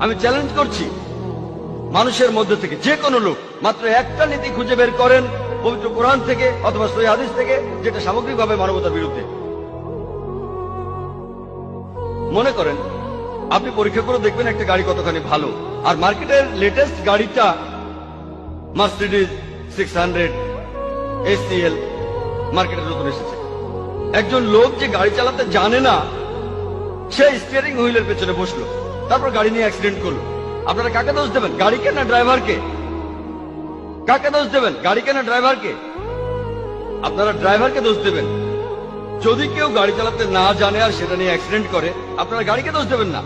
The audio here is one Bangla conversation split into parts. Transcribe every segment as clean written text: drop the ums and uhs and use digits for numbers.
আমি চ্যালেঞ্জ করছি মানুষের মধ্যে থেকে যে কোনো লোক মাত্র একটা নীতি খুঁজে বের করেন পবিত্র কোরআন থেকে অথবা সহিহ হাদিস থেকে যেটা সামগ্রিকভাবে মানবতার বিরুদ্ধে। মনে করেন আপনি পরীক্ষা করে দেখবেন একটা গাড়ি কতখানি ভালো, আর মার্কেটের লেটেস্ট গাড়িটা মার্সিডিজ 600 ACL মার্কেটে নতুন এসেছে। একজন লোক যে গাড়ি চালাতে জানে না সে স্টিয়ারিং হুইলের পেছনে বসলো, তারপর গাড়ি নিয়ে অ্যাক্সিডেন্ট করলো। আপনারা কাকে দোষ দেবেন? গাড়িকে না ড্রাইভারকে? কাকে দোষ দেবেন? গাড়িকে না ড্রাইভারকে? আপনারা ড্রাইভারকে দোষ দেবেন। যদি কেউ গাড়ি চালাতে না জানে আর সেটা নিয়ে অ্যাক্সিডেন্ট করে, আপনারা গাড়িকে দোষ দেবেন না।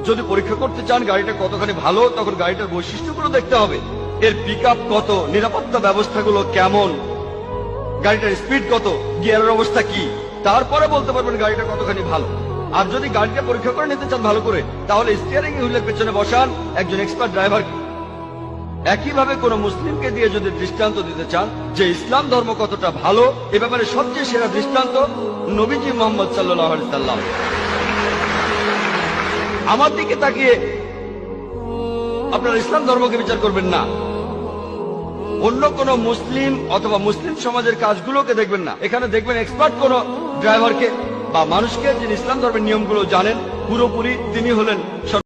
যদি পরীক্ষা করতে চান গাড়িটা কতখানি ভালো, তখন গাড়িটার বৈশিষ্ট্যগুলো দেখতে হবে। এর পিকআপ কত, নিরাপত্তা ব্যবস্থাগুলো কেমন, গাড়িটার স্পিড কত, গিয়ারের অবস্থা কি, তারপরে বলতে পারবেন গাড়িটা কতখানি ভালো। আর যদি গাড়িটা পরীক্ষা করে নিতে চান ভালো করে, তাহলে স্টিয়ারিং হুইলের পেছনে বসান একজন এক্সপার্ট ড্রাইভারকে। একইভাবে কোন মুসলিমকে দিয়ে যদি দৃষ্টান্ত দিতে চান যে ইসলাম ধর্ম কতটা ভালো, এ ব্যাপারে সবচেয়ে সেরা দৃষ্টান্ত নবীজি মুহাম্মদ সাল্লাল্লাহু আলাইহি সাল্লাম। আমার দিকে তাকিয়ে আপনারা ইসলাম ধর্মকে বিচার করবেন না, অন্য কোন মুসলিম অথবা মুসলিম সমাজের কাজগুলোকে দেখবেন না। এখানে দেখবেন এক্সপার্ট কোন ড্রাইভারকে বা মানুষকে যিনি ইসলাম ধর্মের নিয়মগুলো জানেন পুরোপুরি, তিনি হলেন